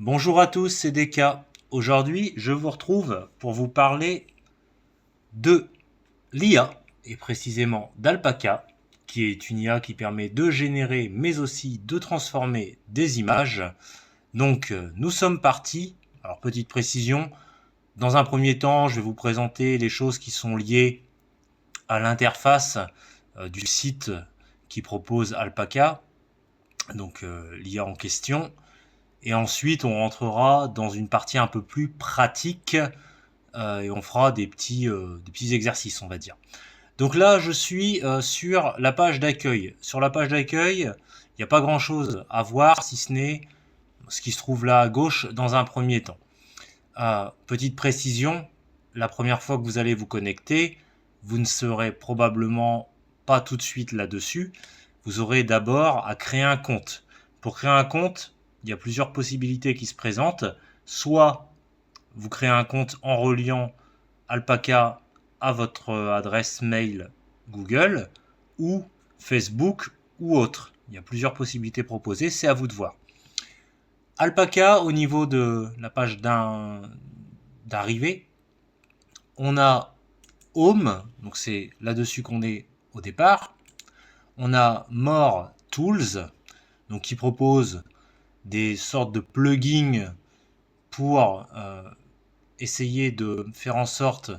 Bonjour à tous, c'est Deka. Aujourd'hui, je vous retrouve pour vous parler de l'IA, et précisément d'Alpaca, qui est une IA qui permet de générer, mais aussi de transformer des images. Donc, nous sommes partis. Alors, petite précision, dans un premier temps, je vais vous présenter les choses qui sont liées à l'interface du site qui propose Alpaca, donc l'IA en question. Et ensuite, on rentrera dans une partie un peu plus pratique et on fera des petits exercices, on va dire. Donc là, je suis sur la page d'accueil. Sur la page d'accueil, il n'y a pas grand-chose à voir, si ce n'est ce qui se trouve là à gauche dans un premier temps. Petite précision, la première fois que vous allez vous connecter, vous ne serez probablement pas tout de suite là-dessus. Vous aurez d'abord à créer un compte. Pour créer un compte, il y a plusieurs possibilités qui se présentent. Soit vous créez un compte en reliant Alpaca à votre adresse mail Google ou Facebook ou autre. Il y a plusieurs possibilités proposées, c'est à vous de voir. Alpaca, au niveau de la page d'arrivée, on a Home, donc c'est là-dessus qu'on est au départ. On a More Tools, donc qui propose des sortes de plugins pour essayer de faire en sorte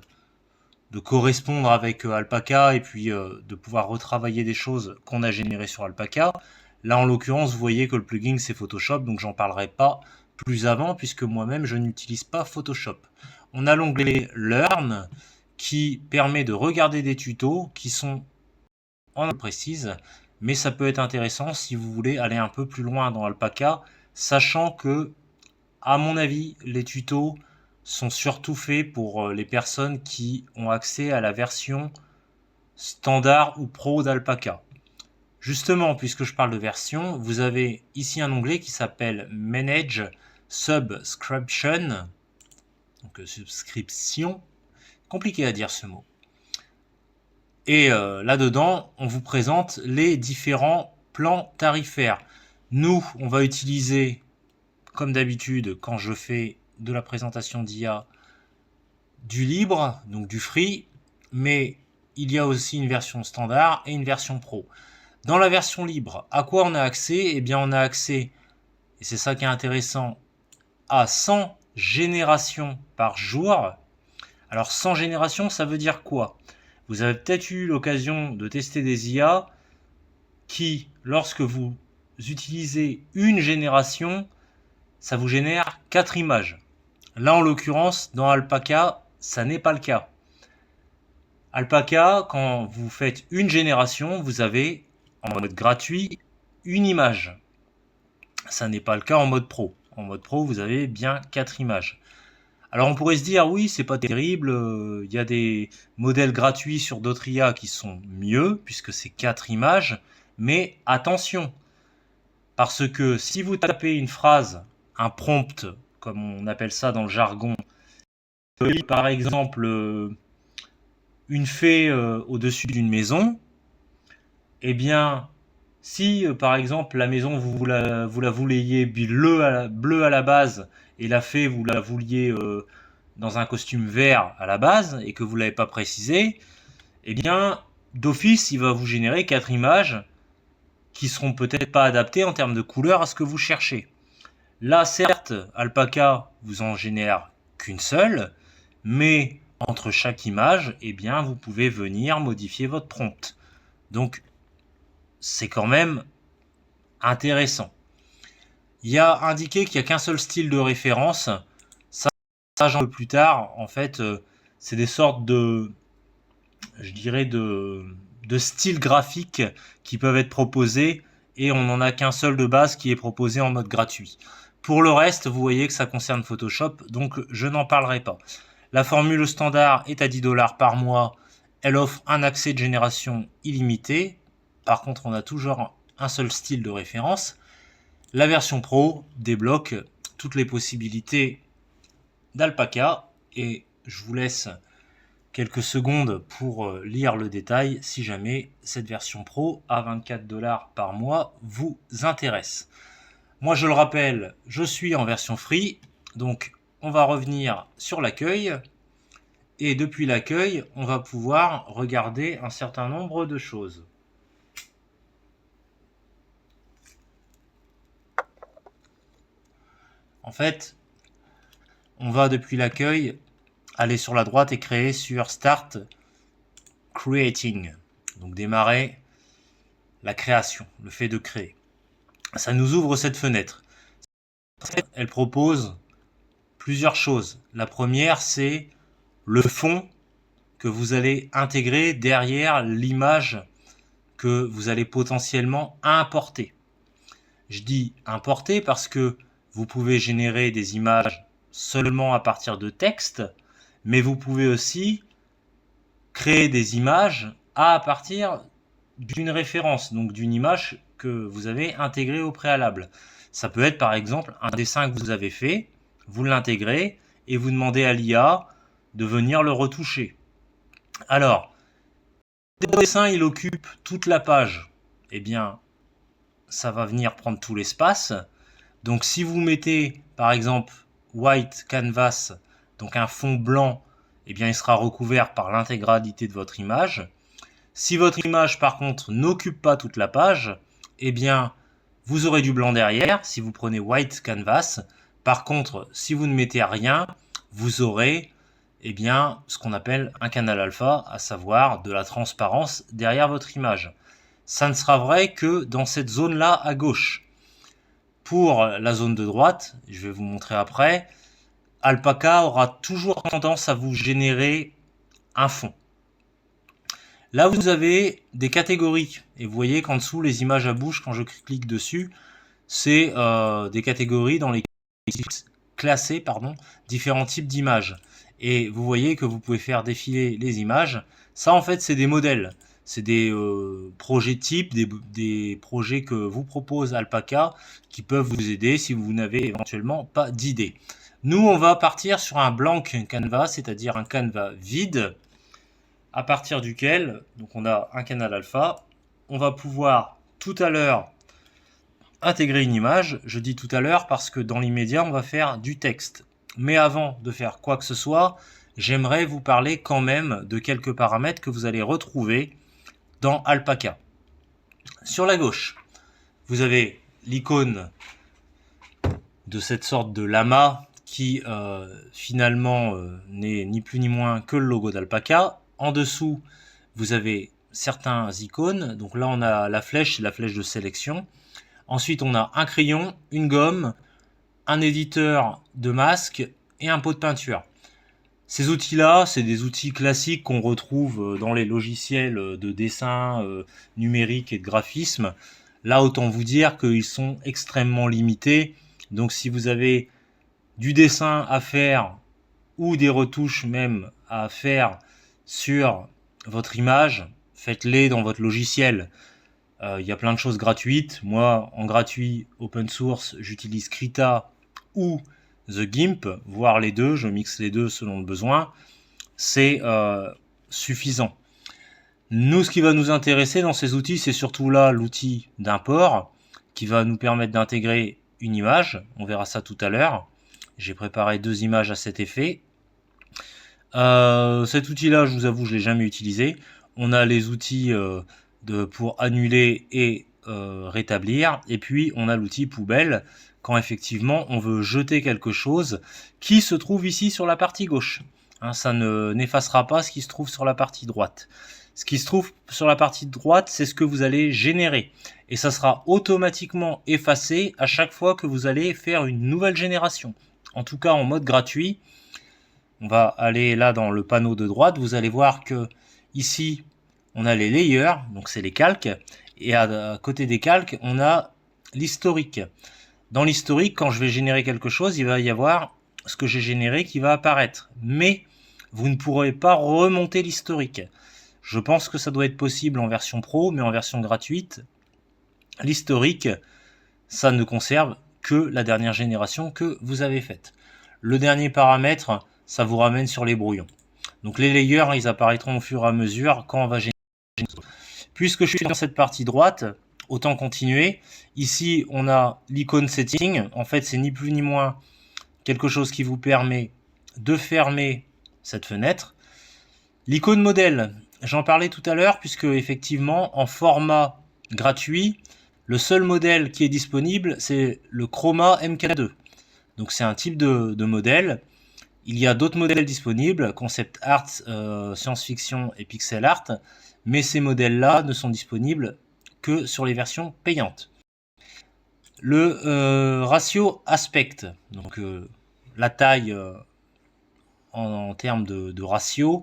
de correspondre avec Alpaca et puis de pouvoir retravailler des choses qu'on a générées sur Alpaca. Là, en l'occurrence, vous voyez que le plugin, c'est Photoshop, donc j'en parlerai pas plus avant, puisque moi-même, je n'utilise pas Photoshop. On a l'onglet Learn, qui permet de regarder des tutos qui sont en précise, mais ça peut être intéressant si vous voulez aller un peu plus loin dans Alpaca, sachant que, à mon avis, les tutos sont surtout faits pour les personnes qui ont accès à la version standard ou pro d'Alpaca. Justement, puisque je parle de version, vous avez ici un onglet qui s'appelle Manage Subscription, donc subscription, compliqué à dire ce mot. Et là-dedans, on vous présente les différents plans tarifaires. Nous, on va utiliser, comme d'habitude, quand je fais de la présentation d'IA, du libre, donc du free, mais il y a aussi une version standard et une version pro. Dans la version libre, à quoi on a accès? Eh bien, on a accès, et c'est ça qui est intéressant, à 100 générations par jour. Alors 100 générations, ça veut dire quoi? Vous avez peut-être eu l'occasion de tester des IA qui, lorsque vous utilisez une génération, ça vous génère 4 images. Là, en l'occurrence, dans Alpaca, ça n'est pas le cas. Alpaca, quand vous faites une génération, vous avez, en mode gratuit, une image. Ça n'est pas le cas en mode pro. En mode pro, vous avez bien 4 images. Alors on pourrait se dire, oui, c'est pas terrible, il y a des modèles gratuits sur d'autres IA qui sont mieux, puisque c'est 4 images, mais attention, parce que si vous tapez une phrase, un prompt, comme on appelle ça dans le jargon, par exemple une fée au-dessus d'une maison, eh bien, si par exemple la maison vous la vouliez bleue à la base et la fée vous la vouliez dans un costume vert à la base et que vous ne l'avez pas précisé, eh bien d'office il va vous générer 4 images qui seront peut-être pas adaptées en termes de couleur à ce que vous cherchez. Là certes Alpaca vous en génère qu'une seule, mais entre chaque image, eh bien vous pouvez venir modifier votre prompt. Donc c'est quand même intéressant. Il y a indiqué qu'il n'y a qu'un seul style de référence. Ça j'en veux plus tard. En fait, c'est des sortes de, je dirais, de styles graphiques qui peuvent être proposés et on n'en a qu'un seul de base qui est proposé en mode gratuit. Pour le reste, vous voyez que ça concerne Photoshop, donc je n'en parlerai pas. La formule standard est à 10 $ par mois. Elle offre un accès de génération illimité. Par contre, on a toujours un seul style de référence. La version Pro débloque toutes les possibilités d'Alpaca et je vous laisse quelques secondes pour lire le détail si jamais cette version Pro à 24 $ par mois vous intéresse. Moi, je le rappelle, je suis en version free. Donc, on va revenir sur l'accueil. Et depuis l'accueil, on va pouvoir regarder un certain nombre de choses. En fait, on va depuis l'accueil aller sur la droite et créer sur Start Creating. Donc démarrer la création, le fait de créer. Ça nous ouvre cette fenêtre. Elle propose plusieurs choses. La première, c'est le fond que vous allez intégrer derrière l'image que vous allez potentiellement importer. Je dis importer parce que vous pouvez générer des images seulement à partir de texte, mais vous pouvez aussi créer des images à partir d'une référence, donc d'une image que vous avez intégrée au préalable. Ça peut être par exemple un dessin que vous avez fait, vous l'intégrez et vous demandez à l'IA de venir le retoucher. Alors, le dessin il occupe toute la page, eh bien ça va venir prendre tout l'espace. Donc si vous mettez par exemple white canvas, donc un fond blanc, eh bien il sera recouvert par l'intégralité de votre image. Si votre image par contre n'occupe pas toute la page, eh bien vous aurez du blanc derrière si vous prenez white canvas. Par contre, si vous ne mettez rien, vous aurez eh bien ce qu'on appelle un canal alpha, à savoir de la transparence derrière votre image. Ça ne sera vrai que dans cette zone-là à gauche. Pour la zone de droite, je vais vous montrer après, Alpaca aura toujours tendance à vous générer un fond. Là, vous avez des catégories. Et vous voyez qu'en dessous, les images à bouche, quand je clique dessus, c'est des catégories dans lesquelles classer différents types d'images. Et vous voyez que vous pouvez faire défiler les images. Ça, en fait, c'est des modèles. C'est des projets types, des projets que vous propose Alpaca qui peuvent vous aider si vous n'avez éventuellement pas d'idée. Nous, on va partir sur un blank canvas, c'est-à-dire un canevas vide, à partir duquel, donc on a un canal alpha, on va pouvoir tout à l'heure intégrer une image. Je dis tout à l'heure parce que dans l'immédiat, on va faire du texte. Mais avant de faire quoi que ce soit, j'aimerais vous parler quand même de quelques paramètres que vous allez retrouver dans Alpaca. Sur la gauche, vous avez l'icône de cette sorte de lama qui finalement n'est ni plus ni moins que le logo d'Alpaca. En dessous, vous avez certains icônes. Donc là, on a la flèche, c'est la flèche de sélection. Ensuite, on a un crayon, une gomme, un éditeur de masque et un pot de peinture. Ces outils-là, c'est des outils classiques qu'on retrouve dans les logiciels de dessin numérique et de graphisme. Là, autant vous dire qu'ils sont extrêmement limités. Donc, si vous avez du dessin à faire ou des retouches même à faire sur votre image, faites-les dans votre logiciel. Il y a plein de choses gratuites. Moi, en gratuit, open source, j'utilise Krita ou The Gimp, voire les deux. Je mixe les deux selon le besoin. C'est suffisant. Nous, ce qui va nous intéresser dans ces outils, c'est surtout là l'outil d'import qui va nous permettre d'intégrer une image. On verra ça tout à l'heure. J'ai préparé 2 images à cet effet. Cet outil-là, je vous avoue, je ne l'ai jamais utilisé. On a les outils pour annuler et rétablir. Et puis, on a l'outil poubelle quand effectivement on veut jeter quelque chose qui se trouve ici sur la partie gauche. Hein, ça n'effacera pas ce qui se trouve sur la partie droite. Ce qui se trouve sur la partie droite, c'est ce que vous allez générer. Et ça sera automatiquement effacé à chaque fois que vous allez faire une nouvelle génération. En tout cas, en mode gratuit. On va aller là dans le panneau de droite. Vous allez voir que ici, on a les layers, donc c'est les calques. Et à côté des calques, on a l'historique. Dans l'historique, quand je vais générer quelque chose, il va y avoir ce que j'ai généré qui va apparaître. Mais vous ne pourrez pas remonter l'historique. Je pense que ça doit être possible en version pro, mais en version gratuite, l'historique, ça ne conserve que la dernière génération que vous avez faite. Le dernier paramètre, ça vous ramène sur les brouillons. Donc les layers, ils apparaîtront au fur et à mesure quand on va générer. Puisque je suis dans cette partie droite, autant continuer. Ici, on a l'icône setting. En fait, c'est ni plus ni moins quelque chose qui vous permet de fermer cette fenêtre. L'icône modèle, j'en parlais tout à l'heure, puisque effectivement, en format gratuit, le seul modèle qui est disponible, c'est le Chroma MK2. Donc c'est un type de modèle. Il y a d'autres modèles disponibles, concept art, science-fiction et pixel art, mais ces modèles-là ne sont disponibles que sur les versions payantes. Le ratio aspect, donc la taille en termes de ratio,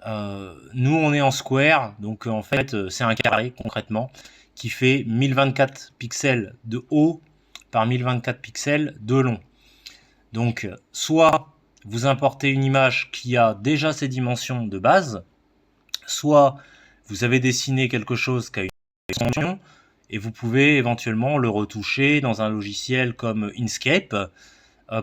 nous on est en square, donc en fait c'est un carré concrètement qui fait 1024 pixels de haut par 1024 pixels de long. Donc soit vous importez une image qui a déjà ces dimensions de base, soit vous avez dessiné quelque chose qui a une extension et vous pouvez éventuellement le retoucher dans un logiciel comme Inkscape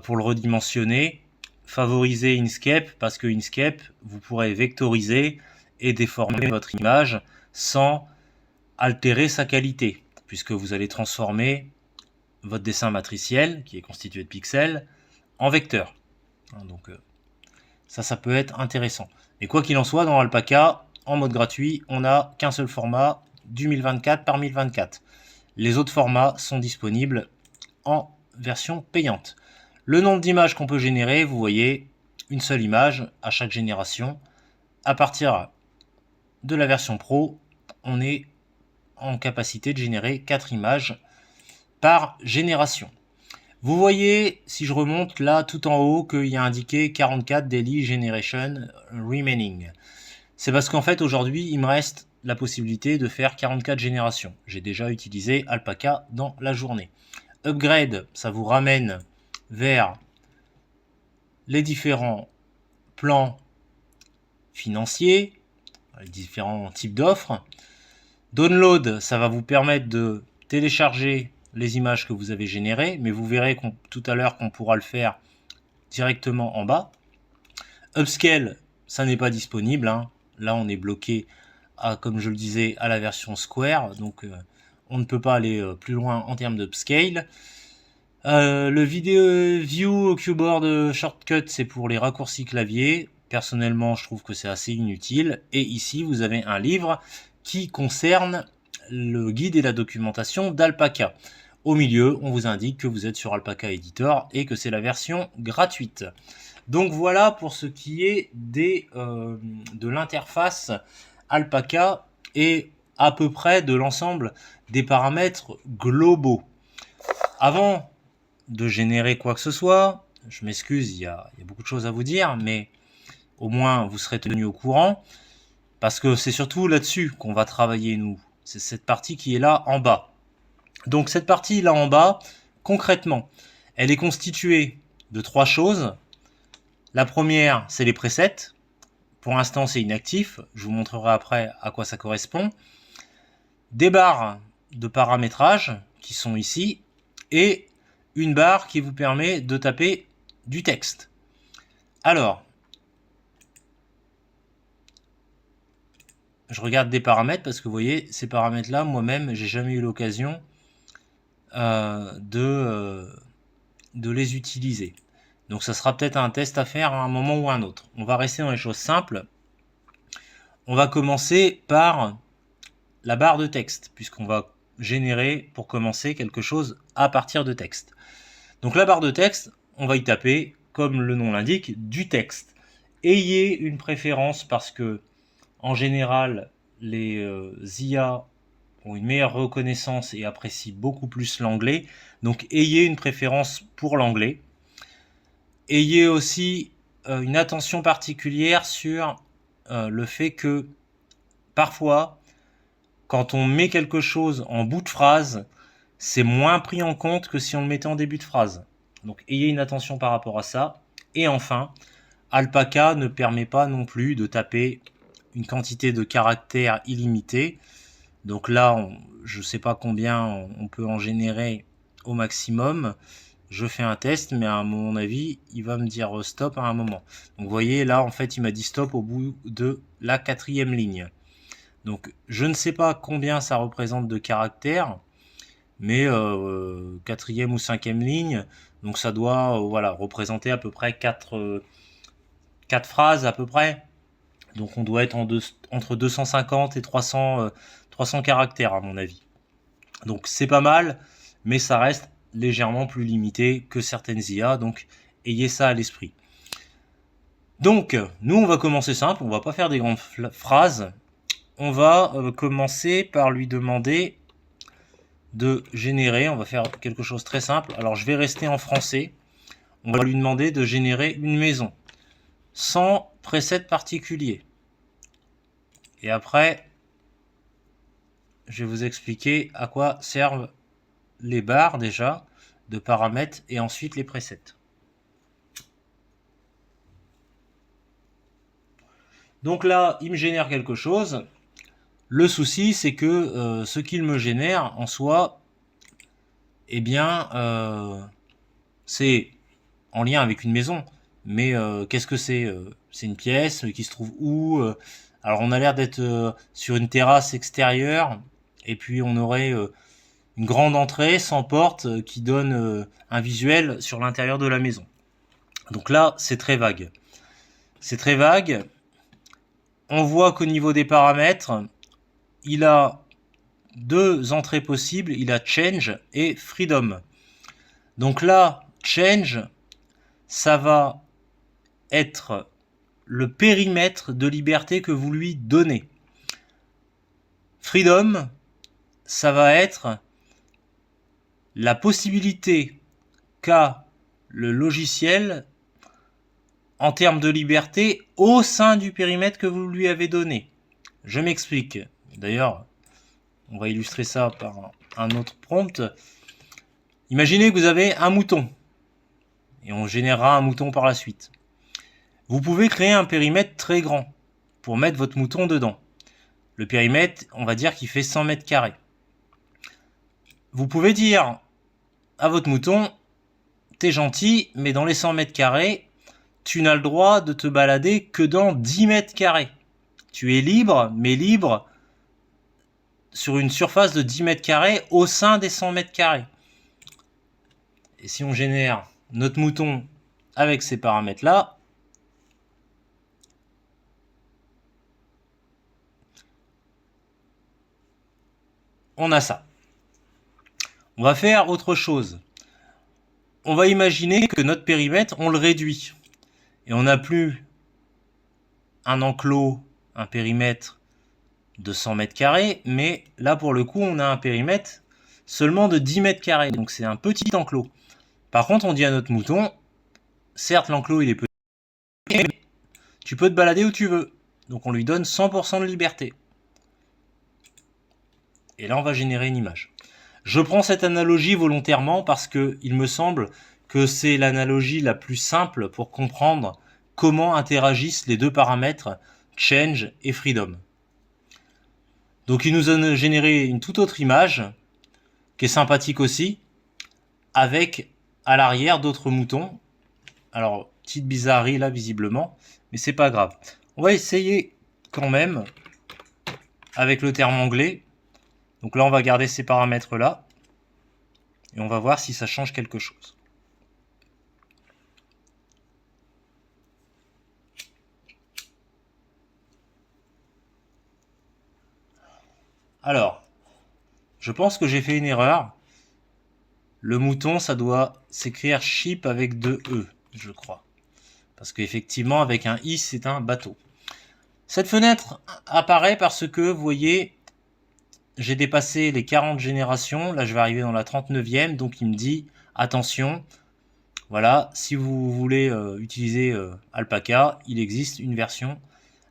pour le redimensionner. Favorisez Inkscape parce que Inkscape, vous pourrez vectoriser et déformer votre image sans altérer sa qualité, puisque vous allez transformer votre dessin matriciel, qui est constitué de pixels, en vecteur. Donc ça peut être intéressant. Et quoi qu'il en soit, dans Alpaca, en mode gratuit, on n'a qu'un seul format, du 1024 par 1024. Les autres formats sont disponibles en version payante. Le nombre d'images qu'on peut générer, vous voyez, une seule image à chaque génération. À partir de la version Pro, on est en capacité de générer 4 images par génération. Vous voyez, si je remonte là tout en haut, qu'il y a indiqué 44 Daily Generation Remaining. C'est parce qu'en fait aujourd'hui il me reste la possibilité de faire 44 générations. J'ai déjà utilisé Alpaca dans la journée. Upgrade, ça vous ramène vers les différents plans financiers, les différents types d'offres. Download, ça va vous permettre de télécharger les images que vous avez générées, mais vous verrez tout à l'heure qu'on pourra le faire directement en bas. Upscale, ça n'est pas disponible, hein. Là on est bloqué à, comme je le disais, à la version Square, donc on ne peut pas aller plus loin en termes d'upscale. Le Video View Keyboard Shortcut, c'est pour les raccourcis clavier. Personnellement, je trouve que c'est assez inutile. Et ici, vous avez un livre qui concerne le guide et la documentation d'Alpaca. Au milieu, on vous indique que vous êtes sur Alpaca Editor et que c'est la version gratuite. Donc voilà pour ce qui est de l'interface Alpaca et à peu près de l'ensemble des paramètres globaux. Avant de générer quoi que ce soit, je m'excuse, il y a beaucoup de choses à vous dire, mais au moins vous serez tenu au courant, parce que c'est surtout là-dessus qu'on va travailler nous. C'est cette partie qui est là en bas. Donc cette partie là en bas, concrètement, elle est constituée de 3 choses. La première, c'est les presets. Pour l'instant, c'est inactif. Je vous montrerai après à quoi ça correspond. Des barres de paramétrage qui sont ici et une barre qui vous permet de taper du texte. Alors, je regarde des paramètres parce que vous voyez, ces paramètres-là, moi-même, j'ai jamais eu l'occasion de les utiliser. Donc ça sera peut-être un test à faire à un moment ou à un autre. On va rester dans les choses simples. On va commencer par la barre de texte, puisqu'on va générer pour commencer quelque chose à partir de texte. Donc la barre de texte, on va y taper, comme le nom l'indique, du texte. Ayez une préférence parce que, en général, les IA ont une meilleure reconnaissance et apprécient beaucoup plus l'anglais. Donc ayez une préférence pour l'anglais. Ayez aussi une attention particulière sur le fait que parfois, quand on met quelque chose en bout de phrase, c'est moins pris en compte que si on le mettait en début de phrase. Donc ayez une attention par rapport à ça. Et enfin, Alpaca ne permet pas non plus de taper une quantité de caractères illimitée. Donc là, je ne sais pas combien on peut en générer au maximum. Je fais un test, mais à mon avis, il va me dire stop à un moment. Donc vous voyez, là, en fait, il m'a dit stop au bout de la 4e ligne. Donc je ne sais pas combien ça représente de caractères, mais quatrième ou cinquième ligne, donc ça doit voilà, représenter à peu près 4 phrases à peu près. Donc on doit être entre 250 et 300 caractères à mon avis. Donc c'est pas mal, mais ça reste légèrement plus limité que certaines IA, donc ayez ça à l'esprit. Donc nous on va commencer simple, on va pas faire des grandes phrases, on va commencer par lui demander de générer, on va faire quelque chose de très simple. Alors je vais rester en français, on va lui demander de générer une maison sans preset particulier. Et après, je vais vous expliquer à quoi servent les barres déjà de paramètres et ensuite les presets. Donc là, il me génère quelque chose. Le souci, c'est que ce qu'il me génère en soi, eh bien, c'est en lien avec une maison. Mais qu'est-ce que c'est? C'est une pièce qui se trouve où? Alors on a l'air d'être sur une terrasse extérieure, et puis on aurait une grande entrée sans porte qui donne un visuel sur l'intérieur de la maison. Donc là, c'est très vague. C'est très vague. On voit qu'au niveau des paramètres, il a deux entrées possibles. Il a change et freedom. Donc là, change, ça va être le périmètre de liberté que vous lui donnez. Freedom, ça va être la possibilité qu'a le logiciel en termes de liberté au sein du périmètre que vous lui avez donné. Je m'explique. D'ailleurs, on va illustrer ça par un autre prompt. Imaginez que vous avez un mouton. Et on générera un mouton par la suite. Vous pouvez créer un périmètre très grand pour mettre votre mouton dedans. Le périmètre, on va dire qu'il fait 100 mètres carrés. Vous pouvez dire à votre mouton, t'es gentil, mais dans les 100 mètres carrés, tu n'as le droit de te balader que dans 10 mètres carrés. Tu es libre, mais libre sur une surface de 10 mètres carrés au sein des 100 mètres carrés. Et si on génère notre mouton avec ces paramètres-là, on a ça. On va faire autre chose. On va imaginer que notre périmètre, on le réduit. Et on n'a plus un enclos, un périmètre de 100 mètres carrés, mais là pour le coup, on a un périmètre seulement de 10 mètres carrés. Donc c'est un petit enclos. Par contre, on dit à notre mouton, certes l'enclos il est petit, mais tu peux te balader où tu veux. Donc on lui donne 100% de liberté. Et là, on va générer une image. Je prends cette analogie volontairement parce que il me semble que c'est l'analogie la plus simple pour comprendre comment interagissent les deux paramètres change et freedom. Donc il nous a généré une toute autre image qui est sympathique aussi, avec à l'arrière d'autres moutons. Alors petite bizarrerie là visiblement, mais c'est pas grave. On va essayer quand même avec le terme anglais. Donc là on va garder ces paramètres là et on va voir si ça change quelque chose. Alors, je pense que j'ai fait une erreur. Le mouton, ça doit s'écrire sheep avec 2 E, je crois. Parce qu'effectivement, avec un I, c'est un bateau. Cette fenêtre apparaît parce que, vous voyez, j'ai dépassé les 40 générations. Là, je vais arriver dans la 39e. Donc, il me dit, attention, voilà, si vous voulez utiliser Alpaca, il existe une version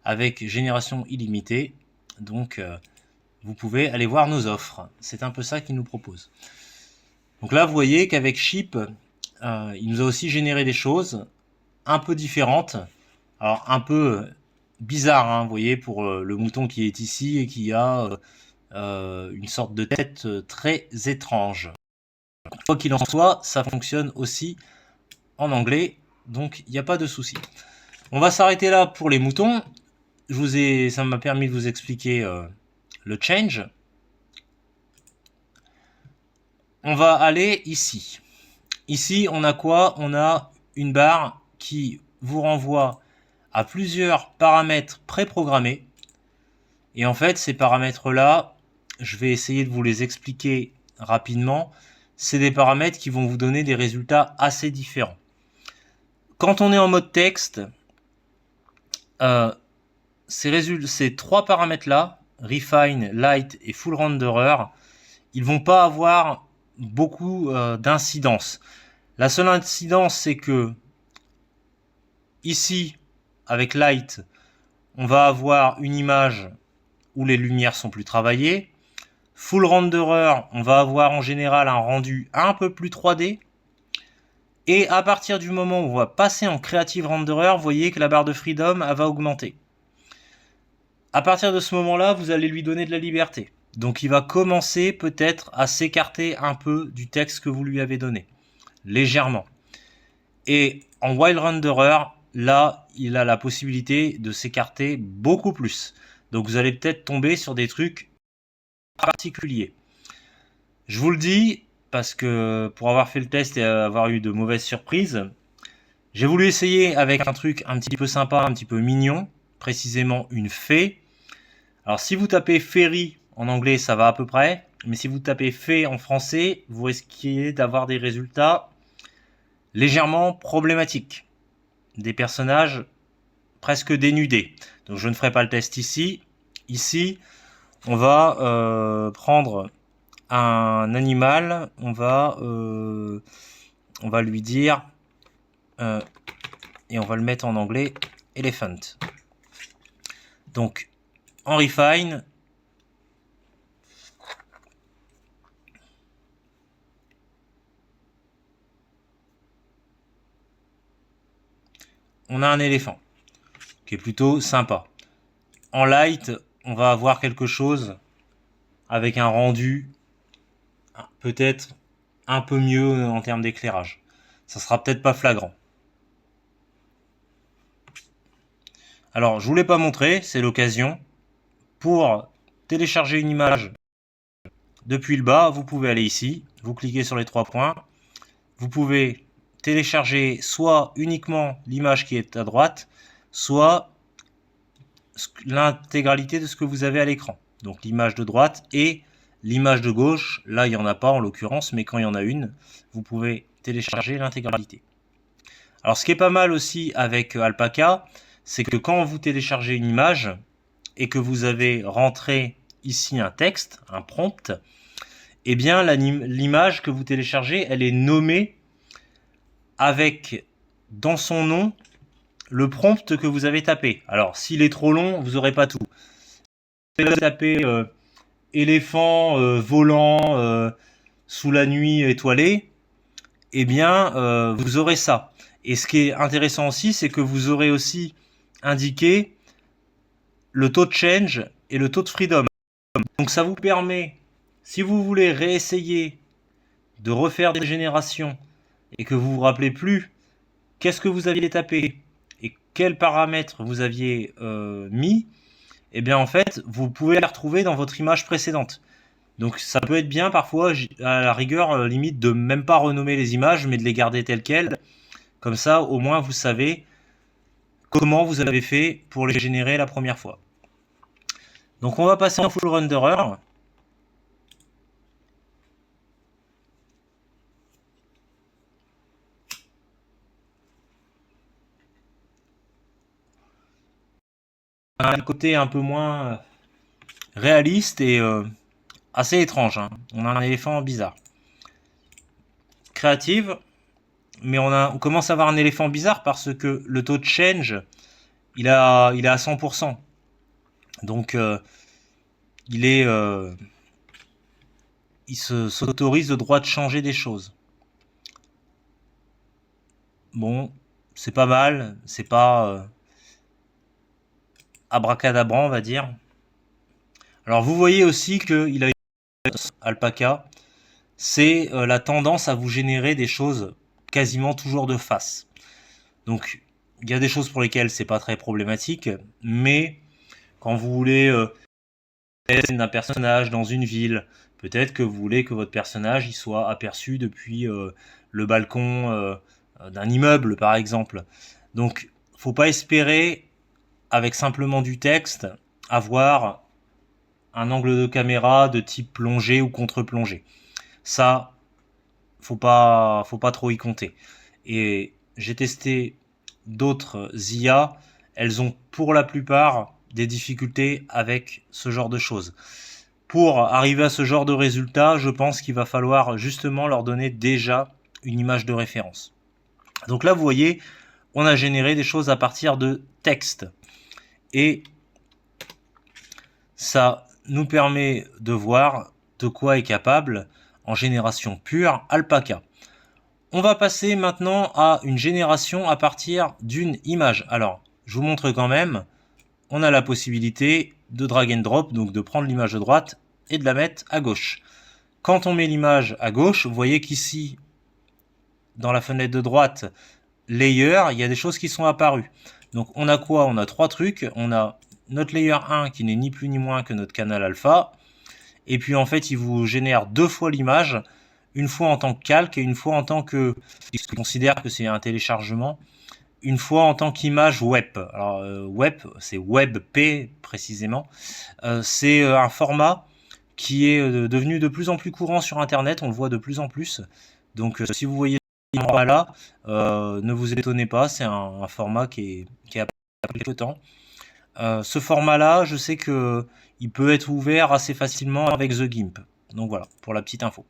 avec génération illimitée. Donc, vous pouvez aller voir nos offres. C'est un peu ça qu'il nous propose. Donc là, vous voyez qu'avec Sheep, il nous a aussi généré des choses un peu différentes. Alors, un peu bizarre, hein, vous voyez, pour le mouton qui est ici et qui a une sorte de tête très étrange. Quoi qu'il en soit, ça fonctionne aussi en anglais, donc il n'y a pas de souci. On va s'arrêter là pour les moutons. Ça m'a permis de vous expliquer le change, on va aller ici. Ici, on a quoi? On a une barre qui vous renvoie à plusieurs paramètres préprogrammés. Et en fait, ces paramètres-là, je vais essayer de vous les expliquer rapidement. C'est des paramètres qui vont vous donner des résultats assez différents. Quand on est en mode texte, ces trois paramètres-là, Refine, Light et Full Renderer, ils vont pas avoir beaucoup d'incidence. La seule incidence, c'est que ici, avec Light, on va avoir une image où les lumières sont plus travaillées. Full Renderer, on va avoir en général un rendu un peu plus 3D. Et à partir du moment où on va passer en Creative Renderer, vous voyez que la barre de Freedom elle va augmenter. À partir de ce moment-là, vous allez lui donner de la liberté. Donc il va commencer peut-être à s'écarter un peu du texte que vous lui avez donné. Légèrement. Et en Wild Renderer, là, il a la possibilité de s'écarter beaucoup plus. Donc vous allez peut-être tomber sur des trucs particuliers. Je vous le dis, parce que pour avoir fait le test et avoir eu de mauvaises surprises, j'ai voulu essayer avec un truc un petit peu sympa, un petit peu mignon, précisément une fée. Alors si vous tapez Fairy en anglais, ça va à peu près, mais si vous tapez fée en français, vous risquez d'avoir des résultats légèrement problématiques. Des personnages presque dénudés. Donc je ne ferai pas le test ici. Ici, on va prendre un animal, on va lui dire, et on va le mettre en anglais, elephant. Donc, en Refine, on a un éléphant, qui est plutôt sympa. En Light, on va avoir quelque chose avec un rendu peut-être un peu mieux en termes d'éclairage. Ça sera peut-être pas flagrant. Alors, je vous l'ai pas montré, c'est l'occasion. Pour télécharger une image depuis le bas, vous pouvez aller ici, vous cliquez sur les trois points. Vous pouvez télécharger soit uniquement l'image qui est à droite, soit l'intégralité de ce que vous avez à l'écran. Donc l'image de droite et l'image de gauche. Là, il n'y en a pas en l'occurrence, mais quand il y en a une, vous pouvez télécharger l'intégralité. Alors ce qui est pas mal aussi avec Alpaca, c'est que quand vous téléchargez une image et que vous avez rentré ici un texte, un prompt, eh bien l'image que vous téléchargez, elle est nommée avec dans son nom le prompt que vous avez tapé. Alors s'il est trop long, vous n'aurez pas tout. Vous avez tapé éléphant volant sous la nuit étoilée, eh bien vous aurez ça. Et ce qui est intéressant aussi, c'est que vous aurez aussi indiqué le taux de change et le taux de freedom. Donc ça vous permet, si vous voulez réessayer de refaire des générations et que vous vous rappelez plus qu'est-ce que vous aviez tapé et quels paramètres vous aviez mis, et bien en fait vous pouvez les retrouver dans votre image précédente. Donc ça peut être bien parfois à la rigueur limite de même pas renommer les images mais de les garder telles quelles. Comme ça au moins vous savez comment vous avez fait pour les générer la première fois. Donc on va passer en full renderer. Un côté un peu moins réaliste et assez étrange. Hein. On a un éléphant bizarre. Créative, mais on commence à avoir un éléphant bizarre parce que le taux de change, il est à 100%. Donc il s'autorise le droit de changer des choses. Bon, c'est pas mal, c'est pas abracadabrant, on va dire. Alors vous voyez aussi qu'il a une Alpaca, c'est la tendance à vous générer des choses quasiment toujours de face. Donc il y a des choses pour lesquelles c'est pas très problématique, mais quand vous voulez scène d'un personnage dans une ville. Peut-être que vous voulez que votre personnage il soit aperçu depuis le balcon d'un immeuble, par exemple. Donc, faut pas espérer, avec simplement du texte, avoir un angle de caméra de type plongée ou contre-plongée. Ça, faut pas trop y compter. Et j'ai testé d'autres IA, elles ont pour la plupart des difficultés avec ce genre de choses. Pour arriver à ce genre de résultat, je pense qu'il va falloir justement leur donner déjà une image de référence. Donc là, vous voyez, on a généré des choses à partir de texte. Et ça nous permet de voir de quoi est capable en génération pure Alpaca. On va passer maintenant à une génération à partir d'une image. Alors, je vous montre quand même, on a la possibilité de drag and drop, donc de prendre l'image de droite et de la mettre à gauche. Quand on met l'image à gauche, vous voyez qu'ici, dans la fenêtre de droite, layer, il y a des choses qui sont apparues. Donc on a quoi? On a trois trucs. On a notre layer 1 qui n'est ni plus ni moins que notre canal alpha. Et puis en fait, il vous génère deux fois l'image, une fois en tant que calque et une fois en tant que, je considère que c'est un téléchargement, une fois en tant qu'image web. Alors web, c'est WebP précisément. C'est un format qui est devenu de plus en plus courant sur Internet, on le voit de plus en plus. Donc si vous voyez ce format-là, ne vous étonnez pas, c'est un format qui est apparu il y a quelques temps. Ce format-là, je sais que il peut être ouvert assez facilement avec The Gimp. Donc voilà, pour la petite info.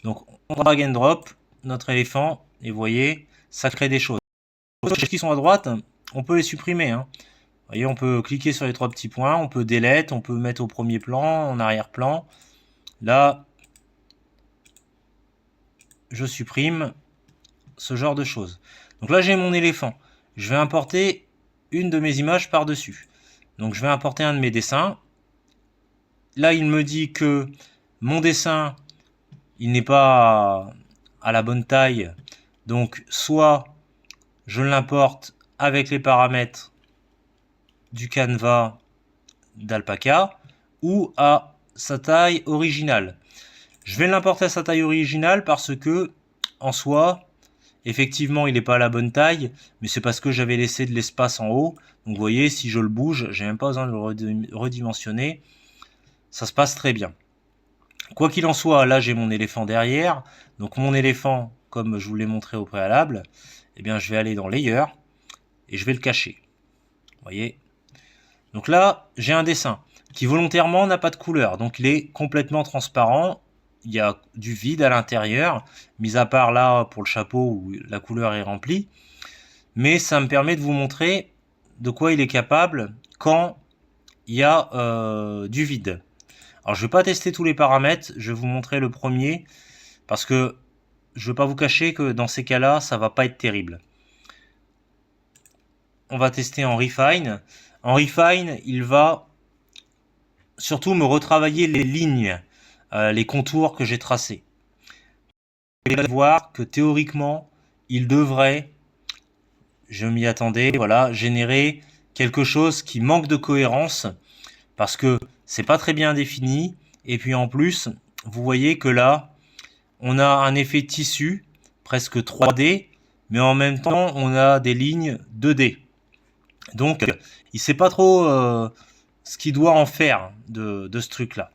Donc on drag and drop notre éléphant, et vous voyez, ça crée des choses. Les choses qui sont à droite, on peut les supprimer. Hein. Vous voyez, on peut cliquer sur les trois petits points, on peut delete, on peut mettre au premier plan, en arrière-plan. Là, je supprime ce genre de choses. Donc là, j'ai mon éléphant. Je vais importer une de mes images par-dessus. Donc je vais importer un de mes dessins. Là, il me dit que mon dessin, il n'est pas à la bonne taille. Donc soit je l'importe avec les paramètres du Canva d'Alpaca ou à sa taille originale. Je vais l'importer à sa taille originale parce que, en soi, effectivement, il n'est pas à la bonne taille, mais c'est parce que j'avais laissé de l'espace en haut. Donc vous voyez, si je le bouge, j'ai même pas besoin de le redimensionner. Ça se passe très bien. Quoi qu'il en soit, là j'ai mon éléphant derrière. Donc mon éléphant, comme je vous l'ai montré au préalable, eh bien je vais aller dans Layer et je vais le cacher. Vous voyez. Donc là, j'ai un dessin qui volontairement n'a pas de couleur. Donc il est complètement transparent. Il y a du vide à l'intérieur, mis à part là pour le chapeau où la couleur est remplie. Mais ça me permet de vous montrer de quoi il est capable quand il y a du vide. Alors je ne vais pas tester tous les paramètres, je vais vous montrer le premier, parce que je ne veux pas vous cacher que dans ces cas-là, ça va pas être terrible. On va tester en Refine. En Refine, il va surtout me retravailler les lignes, les contours que j'ai tracés. Vous allez voir que théoriquement, il devrait, je m'y attendais, voilà, générer quelque chose qui manque de cohérence, parce que c'est pas très bien défini, et puis en plus, vous voyez que là, on a un effet tissu, presque 3D, mais en même temps, on a des lignes 2D. Donc, il sait pas trop ce qu'il doit en faire de ce truc-là.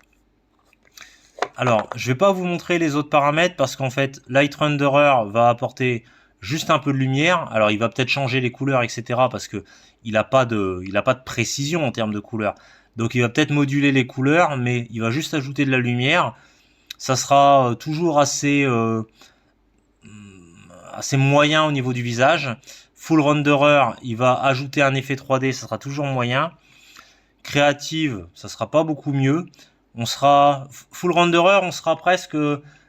Alors, je vais pas vous montrer les autres paramètres parce qu'en fait, Light Renderer va apporter juste un peu de lumière. Alors, il va peut-être changer les couleurs, etc. parce que il a pas de précision en termes de couleurs. Donc, il va peut-être moduler les couleurs, mais il va juste ajouter de la lumière. Ça sera toujours assez moyen au niveau du visage. Full Renderer, il va ajouter un effet 3D, ça sera toujours moyen. Créative, ça sera pas beaucoup mieux. On sera Full Renderer, on sera presque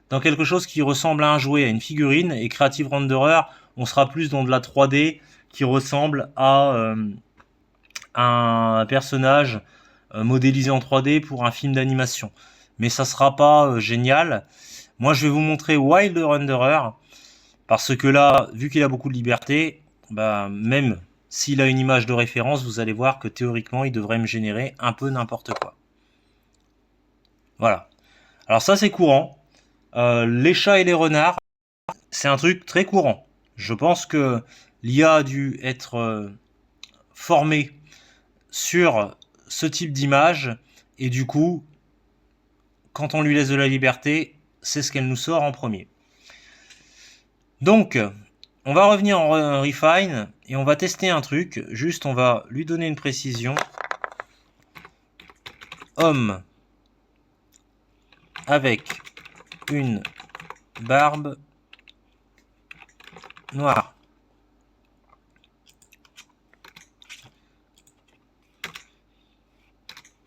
dans quelque chose qui ressemble à un jouet, à une figurine, et Creative Renderer, on sera plus dans de la 3D qui ressemble à un personnage modélisé en 3D pour un film d'animation. Mais ça sera pas génial. Moi, je vais vous montrer Wild Renderer, parce que là, vu qu'il a beaucoup de liberté, bah, même s'il a une image de référence, vous allez voir que théoriquement, il devrait me générer un peu n'importe quoi. Voilà. Alors ça, c'est courant. Les chats et les renards, c'est un truc très courant. Je pense que l'IA a dû être formée sur ce type d'image, et du coup, quand on lui laisse de la liberté, c'est ce qu'elle nous sort en premier. Donc, on va revenir en refine et on va tester un truc. Juste, on va lui donner une précision. Homme avec une barbe noire.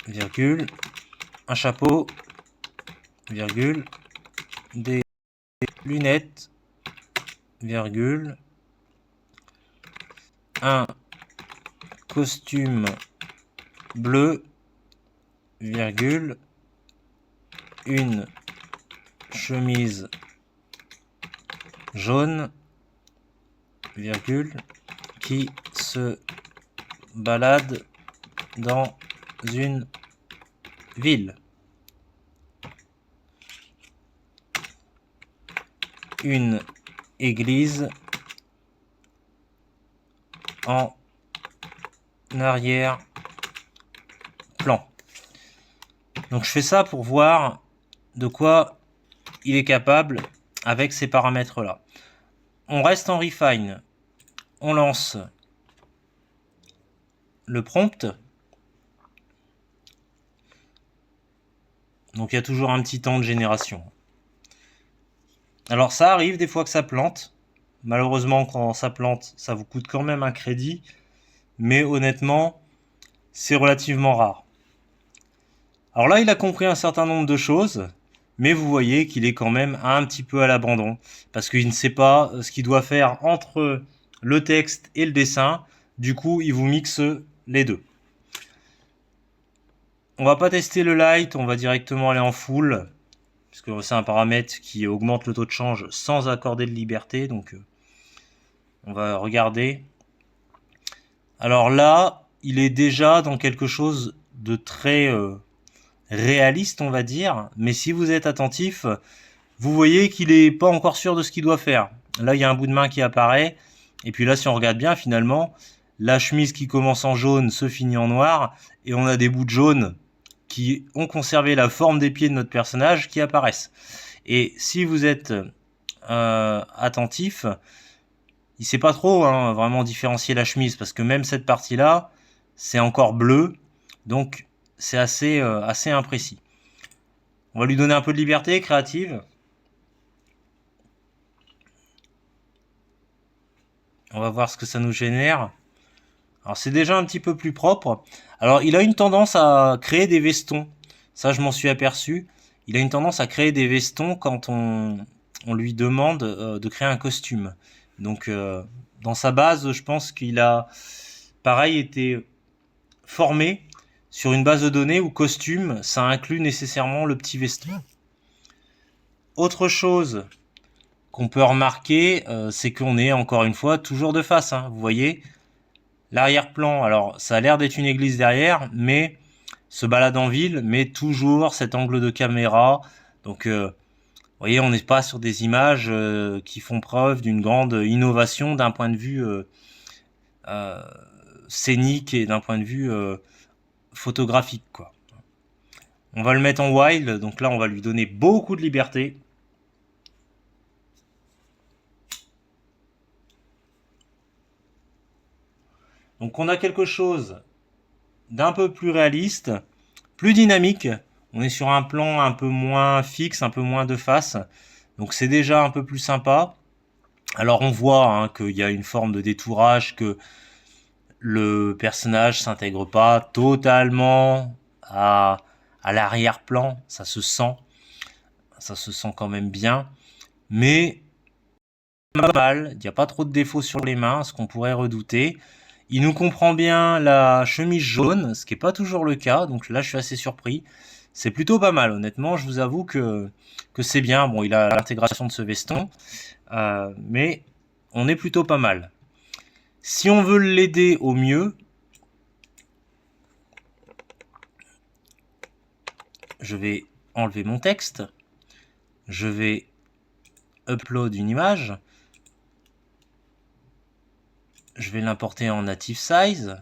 Virgule. Un chapeau. Virgule. Des lunettes. Virgule. Un costume bleu. Virgule. Une chemise jaune, virgule, qui se balade dans une ville. Une église en arrière-plan. Donc je fais ça pour voir de quoi il est capable avec ces paramètres-là. On reste en refine. On lance le prompt. Donc il y a toujours un petit temps de génération. Alors ça arrive des fois que ça plante. Malheureusement, quand ça plante, ça vous coûte quand même un crédit. Mais honnêtement, c'est relativement rare. Alors là, il a compris un certain nombre de choses, mais vous voyez qu'il est quand même un petit peu à l'abandon, parce qu'il ne sait pas ce qu'il doit faire entre le texte et le dessin. Du coup, il vous mixe les deux. On va pas tester le light, on va directement aller en full, puisque c'est un paramètre qui augmente le taux de change sans accorder de liberté. Donc, on va regarder. Alors là, il est déjà dans quelque chose de très réaliste, on va dire, mais si vous êtes attentif, vous voyez qu'il est pas encore sûr de ce qu'il doit faire. Là, il y a un bout de main qui apparaît, et puis là, si on regarde bien, finalement, la chemise qui commence en jaune se finit en noir, et on a des bouts de jaune qui ont conservé la forme des pieds de notre personnage qui apparaissent. Et si vous êtes attentif, il sait pas trop vraiment différencier la chemise, parce que même cette partie-là, c'est encore bleu, donc c'est assez imprécis. On va lui donner un peu de liberté créative. On va voir ce que ça nous génère. Alors c'est déjà un petit peu plus propre. Alors il a une tendance à créer des vestons. Ça je m'en suis aperçu. Il a une tendance à créer des vestons quand on lui demande de créer un costume. Donc dans sa base, je pense qu'il a pareil été formé sur une base de données où costume, ça inclut nécessairement le petit veston. Autre chose qu'on peut remarquer, c'est qu'on est encore une fois toujours de face. Vous voyez, l'arrière-plan, alors ça a l'air d'être une église derrière, mais se balade en ville, mais toujours cet angle de caméra. Donc, vous voyez, on n'est pas sur des images qui font preuve d'une grande innovation d'un point de vue scénique et d'un point de vue photographique, quoi. On va le mettre en wild, donc là on va lui donner beaucoup de liberté. Donc on a quelque chose d'un peu plus réaliste, plus dynamique. On est sur un plan un peu moins fixe, un peu moins de face. Donc c'est déjà un peu plus sympa. Alors on voit qu'il y a une forme de détourage, que le personnage s'intègre pas totalement à l'arrière-plan. Ça se sent quand même bien. Mais pas mal, il n'y a pas trop de défauts sur les mains, ce qu'on pourrait redouter. Il nous comprend bien la chemise jaune, ce qui n'est pas toujours le cas, donc là je suis assez surpris. C'est plutôt pas mal, honnêtement, je vous avoue que c'est bien. Bon, il a l'intégration de ce veston, mais on est plutôt pas mal. Si on veut l'aider au mieux, je vais enlever mon texte. Je vais upload une image. Je vais l'importer en native size.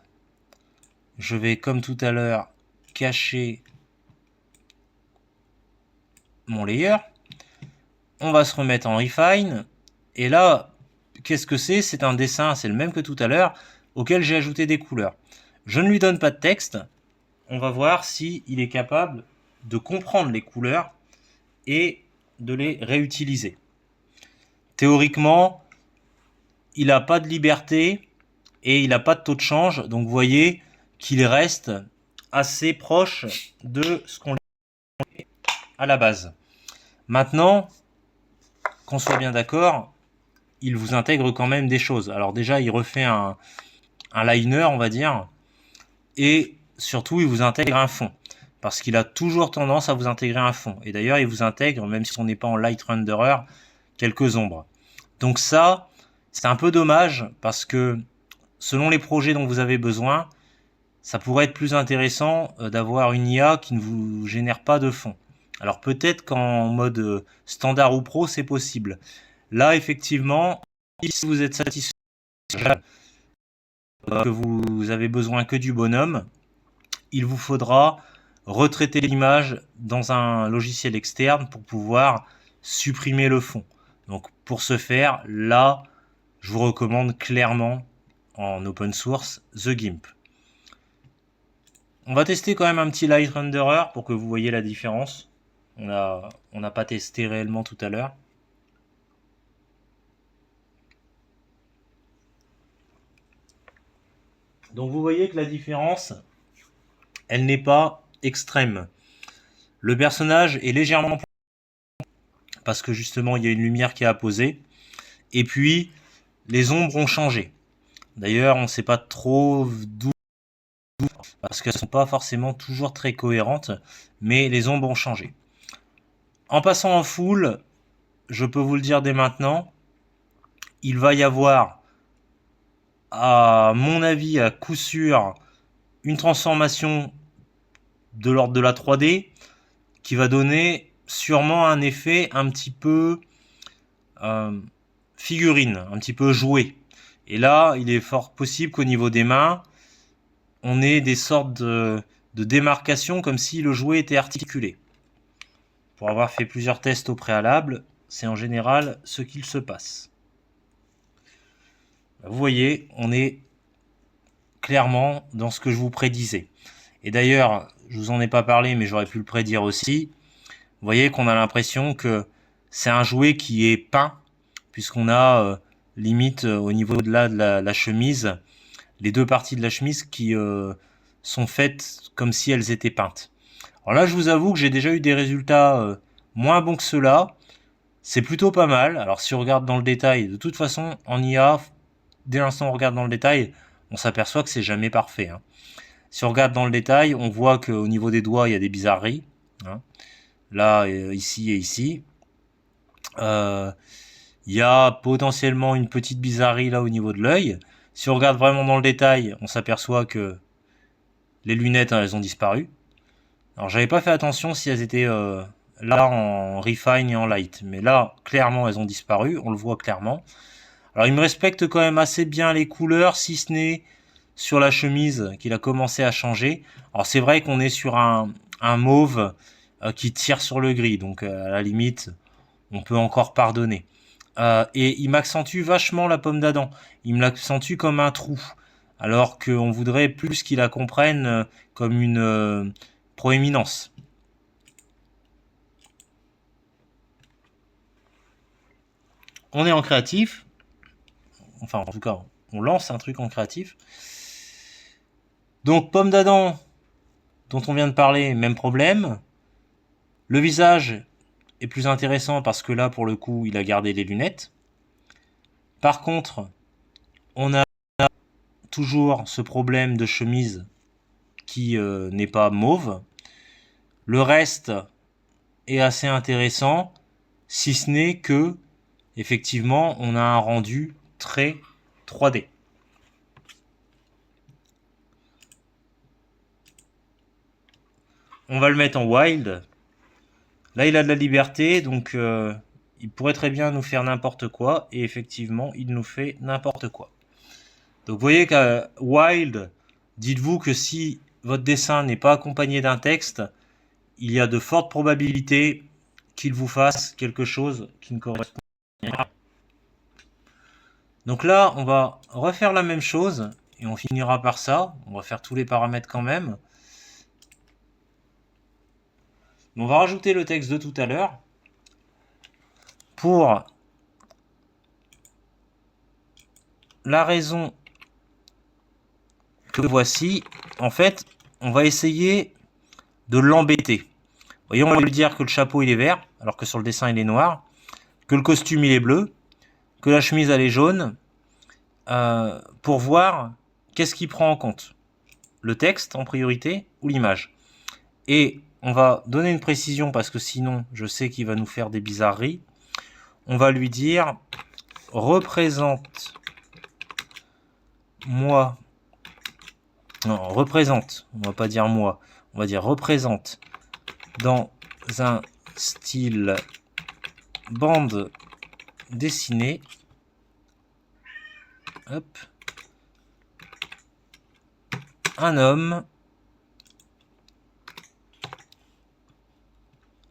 Je vais, comme tout à l'heure, cacher mon layer. On va se remettre en refine. Et là, qu'est-ce que c'est? C'est un dessin, c'est le même que tout à l'heure, auquel j'ai ajouté des couleurs. Je ne lui donne pas de texte. On va voir s'il est capable de comprendre les couleurs et de les réutiliser. Théoriquement, il n'a pas de liberté et il n'a pas de taux de change. Donc vous voyez qu'il reste assez proche de ce qu'on a à la base. Maintenant, qu'on soit bien d'accord, il vous intègre quand même des choses. Alors déjà, il refait un liner, on va dire, et surtout, il vous intègre un fond. Parce qu'il a toujours tendance à vous intégrer un fond. Et d'ailleurs, il vous intègre, même si on n'est pas en light renderer, quelques ombres. Donc ça, c'est un peu dommage, parce que selon les projets dont vous avez besoin, ça pourrait être plus intéressant d'avoir une IA qui ne vous génère pas de fond. Alors peut-être qu'en mode standard ou pro, c'est possible. Là, effectivement, si vous êtes satisfait, que vous avez besoin que du bonhomme, il vous faudra retraiter l'image dans un logiciel externe pour pouvoir supprimer le fond. Donc pour ce faire, là, je vous recommande clairement en open source The GIMP. On va tester quand même un petit light renderer pour que vous voyez la différence. On n'a pas testé réellement tout à l'heure. Donc vous voyez que la différence, elle n'est pas extrême. Le personnage est légèrement parce que justement il y a une lumière qui est apposée. Et puis les ombres ont changé. D'ailleurs, on ne sait pas trop d'où, parce qu'elles ne sont pas forcément toujours très cohérentes, mais les ombres ont changé. En passant en full, je peux vous le dire dès maintenant, il va y avoir, à mon avis, à coup sûr, une transformation de l'ordre de la 3D qui va donner sûrement un effet un petit peu figurine, un petit peu joué. Et là, il est fort possible qu'au niveau des mains, on ait des sortes de démarcation comme si le jouet était articulé. Pour avoir fait plusieurs tests au préalable, c'est en général ce qu'il se passe. Vous voyez, on est clairement dans ce que je vous prédisais. Et d'ailleurs, je vous en ai pas parlé, mais j'aurais pu le prédire aussi. Vous voyez qu'on a l'impression que c'est un jouet qui est peint, puisqu'on a limite au niveau de la chemise, les deux parties de la chemise qui sont faites comme si elles étaient peintes. Alors là, je vous avoue que j'ai déjà eu des résultats moins bons que ceux-là. C'est plutôt pas mal. Alors si on regarde dans le détail, de toute façon, en IA, dès l'instant où on regarde dans le détail, on s'aperçoit que c'est jamais parfait. Hein. Si on regarde dans le détail, on voit qu'au niveau des doigts, il y a des bizarreries. Hein. Là, ici et ici. Il y a potentiellement une petite bizarrerie là au niveau de l'œil. Si on regarde vraiment dans le détail, on s'aperçoit que les lunettes, hein, elles ont disparu. Alors j'avais pas fait attention si elles étaient là en refine et en light. Mais là, clairement, elles ont disparu. On le voit clairement. Alors il me respecte quand même assez bien les couleurs, si ce n'est sur la chemise qu'il a commencé à changer. Alors c'est vrai qu'on est sur un mauve qui tire sur le gris. Donc à la limite, on peut encore pardonner. Et il m'accentue vachement la pomme d'Adam. Il me l'accentue comme un trou. Alors qu'on voudrait plus qu'il la comprenne comme une proéminence. On est en créatif. Enfin, en tout cas, on lance un truc en créatif. Donc, pomme d'Adam, dont on vient de parler, même problème. Le visage est plus intéressant parce que là, pour le coup, il a gardé les lunettes. Par contre, on a toujours ce problème de chemise qui n'est pas mauve. Le reste est assez intéressant, si ce n'est que, effectivement, on a un rendu très 3D. On va le mettre en wild. Là, il a de la liberté, donc il pourrait très bien nous faire n'importe quoi, et effectivement, il nous fait n'importe quoi. Donc vous voyez qu'à Wild, dites-vous que si votre dessin n'est pas accompagné d'un texte, il y a de fortes probabilités qu'il vous fasse quelque chose qui ne correspond pas. Donc là, on va refaire la même chose, et on finira par ça. On va faire tous les paramètres quand même. On va rajouter le texte de tout à l'heure. Pour la raison que voici, en fait, on va essayer de l'embêter. Voyons, on va lui dire que le chapeau il est vert, alors que sur le dessin il est noir, que le costume il est bleu, que la chemise elle est jaune, pour voir qu'est-ce qu'il prend en compte. Le texte en priorité ou l'image. Et on va donner une précision parce que sinon je sais qu'il va nous faire des bizarreries. On va lui dire représente moi. Non, représente, on va pas dire moi, on va dire représente dans un style bande dessinée. Hop. Un homme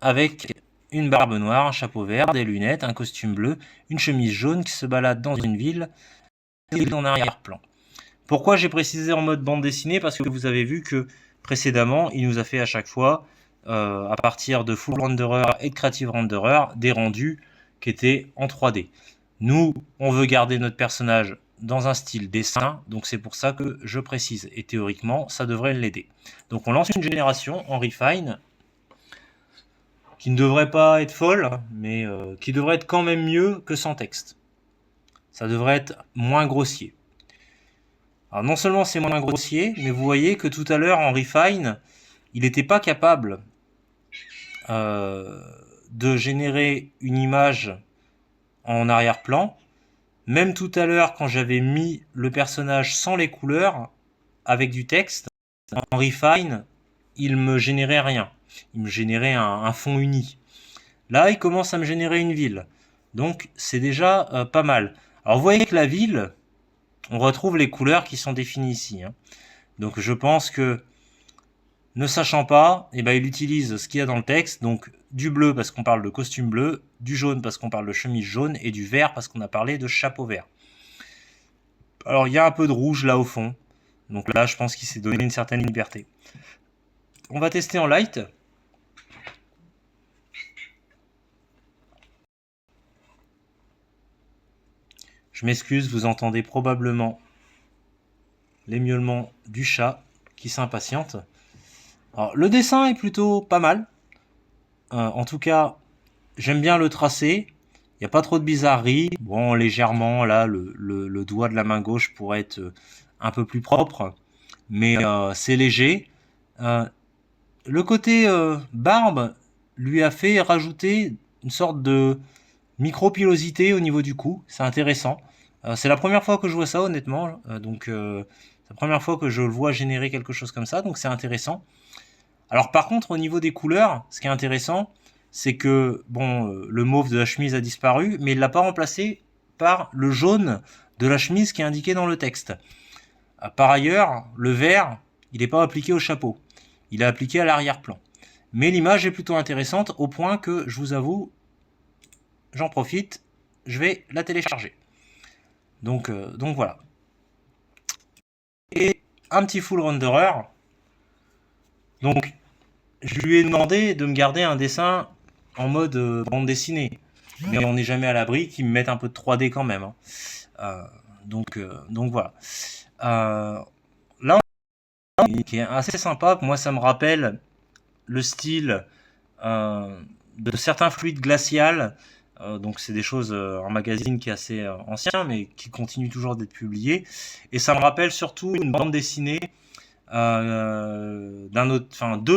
avec une barbe noire, un chapeau vert, des lunettes, un costume bleu, une chemise jaune qui se balade dans une ville en arrière-plan. Pourquoi j'ai précisé en mode bande dessinée? Parce que vous avez vu que précédemment, il nous a fait à chaque fois, à partir de Full Renderer et de Creative Renderer, des rendus qui étaient en 3D. Nous, on veut garder notre personnage dans un style dessin, donc c'est pour ça que je précise. Et théoriquement, ça devrait l'aider. Donc on lance une génération en Refine, qui ne devrait pas être folle, mais qui devrait être quand même mieux que sans texte. Ça devrait être moins grossier. Alors non seulement c'est moins grossier, mais vous voyez que tout à l'heure en Refine, il n'était pas capable de générer une image en arrière-plan. Même tout à l'heure, quand j'avais mis le personnage sans les couleurs, avec du texte, en Refine, il me générait rien. Il me générait un fond uni. Là, il commence à me générer une ville. Donc, c'est déjà pas mal. Alors, vous voyez que la ville, on retrouve les couleurs qui sont définies ici. Hein. Donc, je pense que, ne sachant pas, eh ben, il utilise ce qu'il y a dans le texte. Donc, du bleu parce qu'on parle de costume bleu, du jaune parce qu'on parle de chemise jaune, et du vert parce qu'on a parlé de chapeau vert. Alors, il y a un peu de rouge là au fond. Donc là, je pense qu'il s'est donné une certaine liberté. On va tester en light. Je m'excuse, vous entendez probablement les miaulements du chat qui s'impatiente. Alors, le dessin est plutôt pas mal. En tout cas, j'aime bien le tracé. Il n'y a pas trop de bizarreries. Bon, légèrement, là, le doigt de la main gauche pourrait être un peu plus propre. Mais c'est léger. Le côté barbe lui a fait rajouter une sorte de micro-pilosité au niveau du cou. C'est intéressant. C'est la première fois que je vois ça, honnêtement. Donc, c'est la première fois que je le vois générer quelque chose comme ça. Donc, c'est intéressant. Alors, par contre, au niveau des couleurs, ce qui est intéressant, c'est que, bon, le mauve de la chemise a disparu, mais il ne l'a pas remplacé par le jaune de la chemise qui est indiqué dans le texte. Par ailleurs, le vert, il n'est pas appliqué au chapeau. Il est appliqué à l'arrière-plan. Mais l'image est plutôt intéressante au point que, je vous avoue, j'en profite, je vais la télécharger. Donc voilà. Et un petit full renderer. Donc, je lui ai demandé de me garder un dessin en mode bande dessinée. Mais on n'est jamais à l'abri qu'ils me mettent un peu de 3D quand même. Hein. Donc voilà. Là, qui est assez sympa. Moi, ça me rappelle le style de certains fluides glacials. Donc c'est des choses en magazine qui est assez ancien, mais qui continue toujours d'être publié. Et ça me rappelle surtout une bande dessinée deux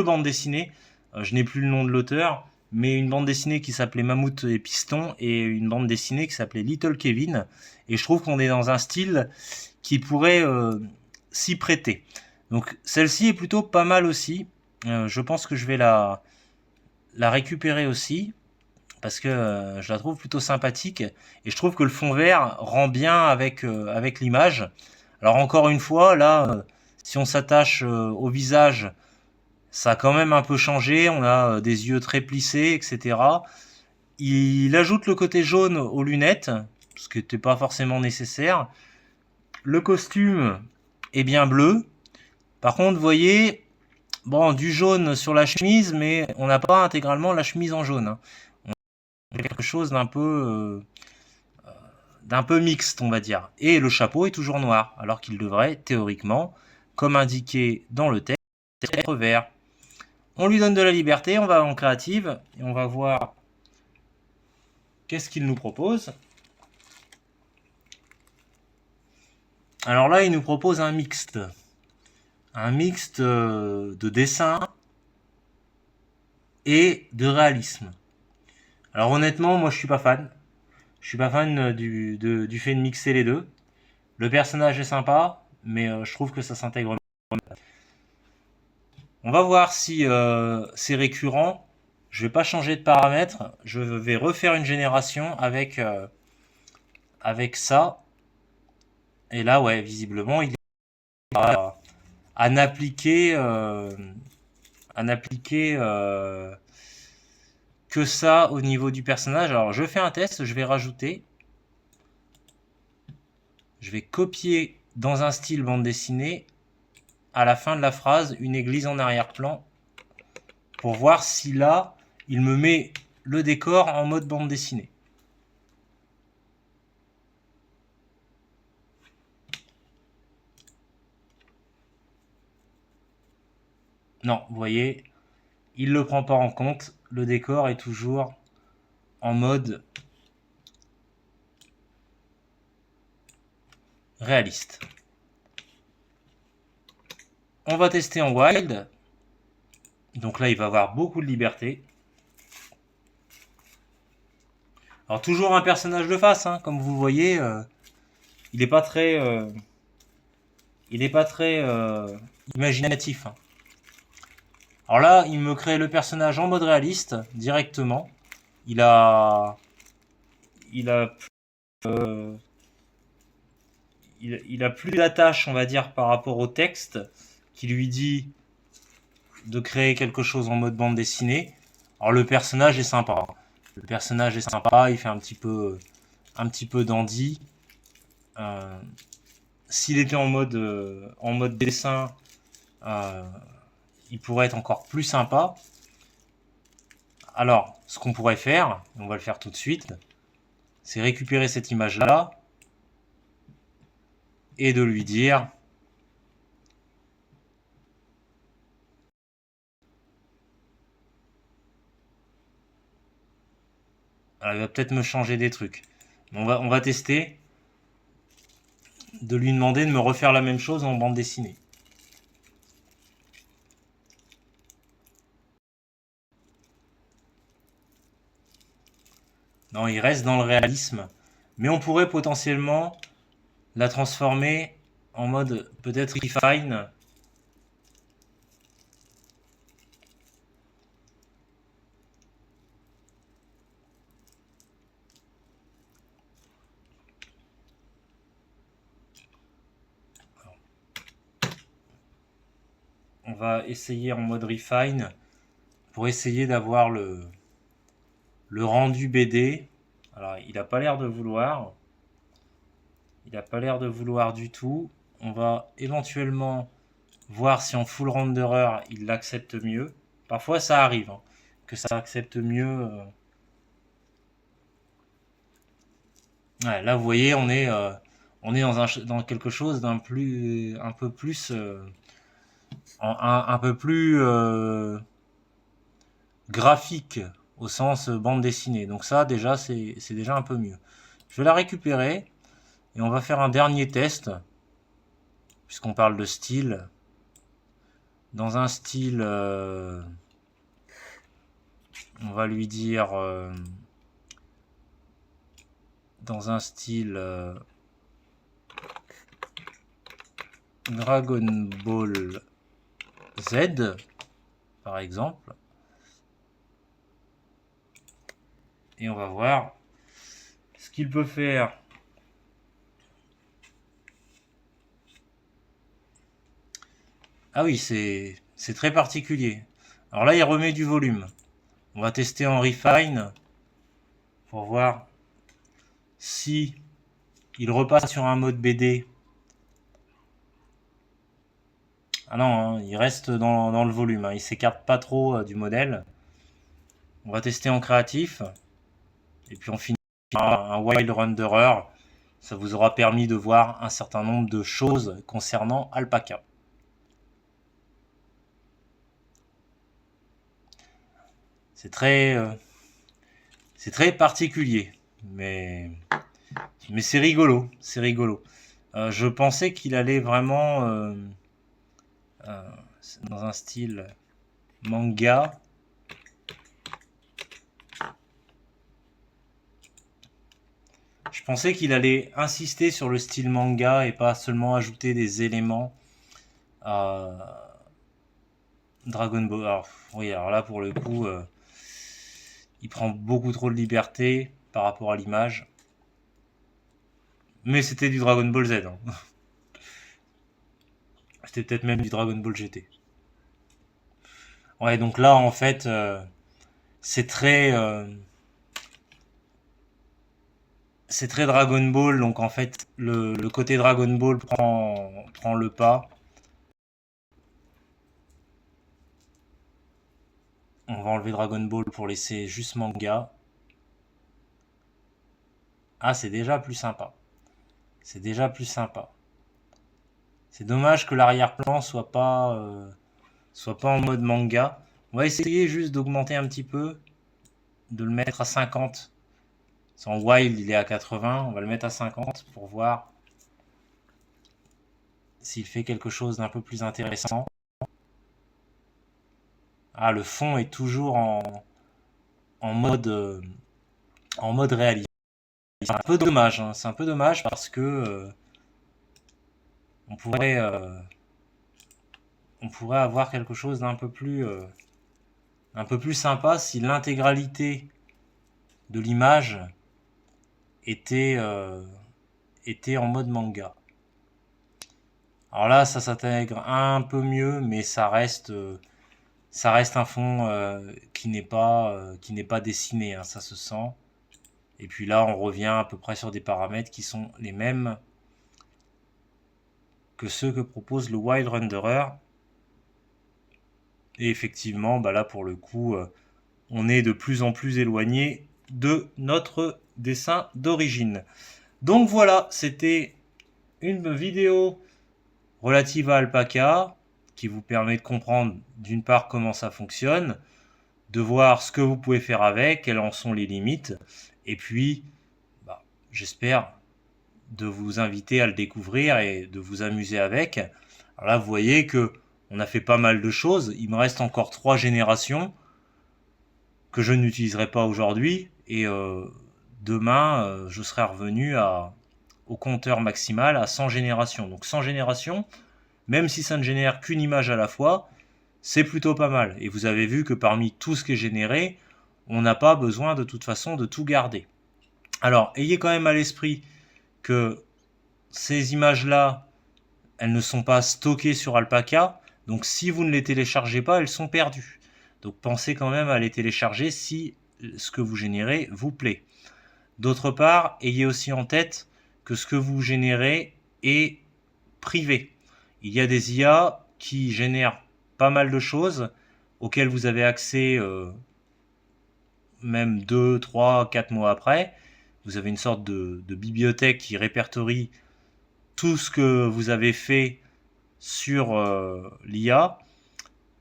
bandes dessinées. Je n'ai plus le nom de l'auteur, mais une bande dessinée qui s'appelait Mammouth et Piston et une bande dessinée qui s'appelait Little Kevin. Et je trouve qu'on est dans un style qui pourrait s'y prêter. Donc celle-ci est plutôt pas mal aussi. Je pense que je vais la la récupérer aussi, parce que je la trouve plutôt sympathique, et je trouve que le fond vert rend bien avec l'image. Alors encore une fois, là, si on s'attache au visage, ça a quand même un peu changé, on a des yeux très plissés, etc. Il ajoute le côté jaune aux lunettes, ce qui n'était pas forcément nécessaire. Le costume est bien bleu. Par contre, vous voyez, bon, du jaune sur la chemise, mais on n'a pas intégralement la chemise en jaune, hein. On a quelque chose d'un peu mixte, on va dire. Et le chapeau est toujours noir, alors qu'il devrait, théoriquement, comme indiqué dans le texte, être vert. On lui donne de la liberté, on va en créative, et on va voir qu'est-ce qu'il nous propose. Alors là, il nous propose un mixte. Un mixte de dessin et de réalisme. Alors honnêtement, moi je suis pas fan. Je suis pas fan du fait de mixer les deux. Le personnage est sympa, mais je trouve que ça s'intègre. On va voir si c'est récurrent. Je vais pas changer de paramètres. Je vais refaire une génération avec ça. Et là, ouais, visiblement, il est à n'appliquer que ça au niveau du personnage. Alors, je fais un test. Je vais rajouter. Je vais copier dans un style bande dessinée à la fin de la phrase une église en arrière-plan pour voir si là il me met le décor en mode bande dessinée. Non, vous voyez, il le prend pas en compte, le décor est toujours en mode réaliste. On va tester en wild. Donc là, il va avoir beaucoup de liberté. Alors toujours un personnage de face, hein, comme vous voyez, il n'est pas très, imaginatif, hein. Alors là, il me crée le personnage en mode réaliste directement. Il a, il a, euh, il a plus d'attache, on va dire, par rapport au texte qui lui dit de créer quelque chose en mode bande dessinée. Alors le personnage est sympa. Le personnage est sympa, il fait un petit peu dandy. S'il était en mode dessin, euh, il pourrait être encore plus sympa. Alors, ce qu'on pourrait faire, on va le faire tout de suite, c'est récupérer cette image-là et de lui dire elle va peut-être me changer des trucs. On va tester de lui demander de me refaire la même chose en bande dessinée. Non, il reste dans le réalisme. Mais on pourrait potentiellement la transformer en mode peut-être refine. On va essayer en mode refine pour essayer d'avoir le rendu BD. Alors, il n'a pas l'air de vouloir. Il n'a pas l'air de vouloir du tout. On va éventuellement voir si en full renderer il l'accepte mieux. Parfois ça arrive, hein, que ça accepte mieux. Ouais, là vous voyez on est dans quelque chose d'un plus un peu plus un peu plus graphique au sens bande dessinée. Donc ça déjà c'est déjà un peu mieux. Je vais la récupérer et on va faire un dernier test puisqu'on parle de style. Dans un style on va lui dire dans un style Dragon Ball Z par exemple. et on va voir ce qu'il peut faire. Ah oui, c'est très particulier. Alors là, il remet du volume. On va tester en refine pour voir si il repasse sur un mode BD. Ah non, hein, il reste dans le volume. Hein, il s'écarte pas trop du modèle. On va tester en créatif. Et puis on finit par un Wild Renderer. Ça vous aura permis de voir un certain nombre de choses concernant Alpaca. C'est très particulier, mais c'est rigolo, c'est rigolo. Je pensais qu'il allait vraiment dans un style manga. Je pensais qu'il allait insister sur le style manga et pas seulement ajouter des éléments à Dragon Ball. Alors, oui, alors là pour le coup, il prend beaucoup trop de liberté par rapport à l'image. Mais c'était du Dragon Ball Z. Hein. C'était peut-être même du Dragon Ball GT. Ouais, donc là en fait, c'est très Dragon Ball, donc en fait le côté Dragon Ball prend le pas. On va enlever Dragon Ball pour laisser juste manga. Ah, c'est déjà plus sympa. C'est déjà plus sympa. C'est dommage que l'arrière-plan soit pas en mode manga. On va essayer juste d'augmenter un petit peu, de le mettre à 50. Son wild il est à 80, on va le mettre à 50 pour voir s'il fait quelque chose d'un peu plus intéressant. Ah, le fond est toujours en mode réaliste. C'est un peu dommage, hein. C'est un peu dommage parce que on pourrait avoir quelque chose d'un peu plus sympa si l'intégralité de l'image était en mode manga. Alors là, ça s'intègre un peu mieux, mais ça reste un fond qui n'est pas dessiné, hein, ça se sent. Et puis là, on revient à peu près sur des paramètres qui sont les mêmes que ceux que propose le Wild Renderer. Et effectivement, bah là pour le coup, on est de plus en plus éloigné de notre dessin d'origine. Donc voilà, c'était une vidéo relative à Alpaca qui vous permet de comprendre d'une part comment ça fonctionne, de voir ce que vous pouvez faire avec, quelles en sont les limites, et puis j'espère de vous inviter à le découvrir et de vous amuser avec. Alors là, vous voyez que on a fait pas mal de choses. Il me reste encore 3 générations que je n'utiliserai pas aujourd'hui. Et demain, je serai revenu au compteur maximal à 100 générations. Donc 100 générations, même si ça ne génère qu'une image à la fois, c'est plutôt pas mal. Et vous avez vu que parmi tout ce qui est généré, on n'a pas besoin de toute façon de tout garder. Alors, ayez quand même à l'esprit que ces images-là, elles ne sont pas stockées sur Alpaca, donc si vous ne les téléchargez pas, elles sont perdues. Donc pensez quand même à les télécharger si ce que vous générez vous plaît. D'autre part, ayez aussi en tête que ce que vous générez est privé. Il y a des IA qui génèrent pas mal de choses auxquelles vous avez accès même 2, 3, 4 mois après. Vous avez une sorte de bibliothèque qui répertorie tout ce que vous avez fait sur l'IA.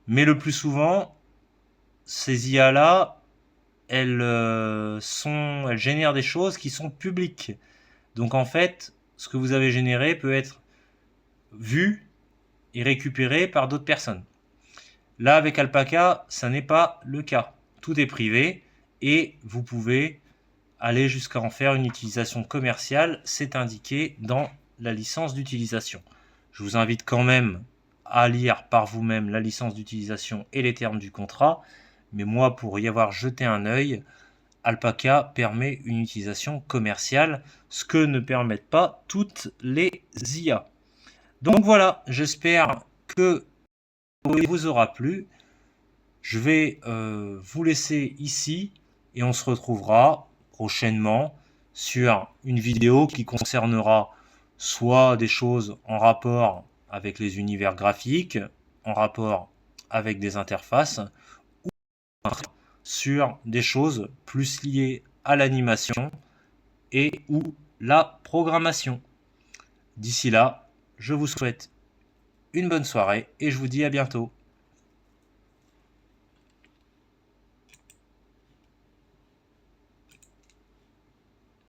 Mais le plus souvent, ces IA-là, elles génèrent des choses qui sont publiques. Donc en fait, ce que vous avez généré peut être vu et récupéré par d'autres personnes. Là, avec Alpaca, ça n'est pas le cas. Tout est privé et vous pouvez aller jusqu'à en faire une utilisation commerciale. C'est indiqué dans la licence d'utilisation. Je vous invite quand même à lire par vous-même la licence d'utilisation et les termes du contrat. Mais moi, pour y avoir jeté un œil, Alpaca permet une utilisation commerciale, ce que ne permettent pas toutes les IA. Donc voilà, j'espère que vous aura plu. Je vais vous laisser ici et on se retrouvera prochainement sur une vidéo qui concernera soit des choses en rapport avec les univers graphiques, en rapport avec des interfaces, ou sur des choses plus liées à l'animation et ou la programmation. D'ici là, je vous souhaite une bonne soirée et je vous dis à bientôt.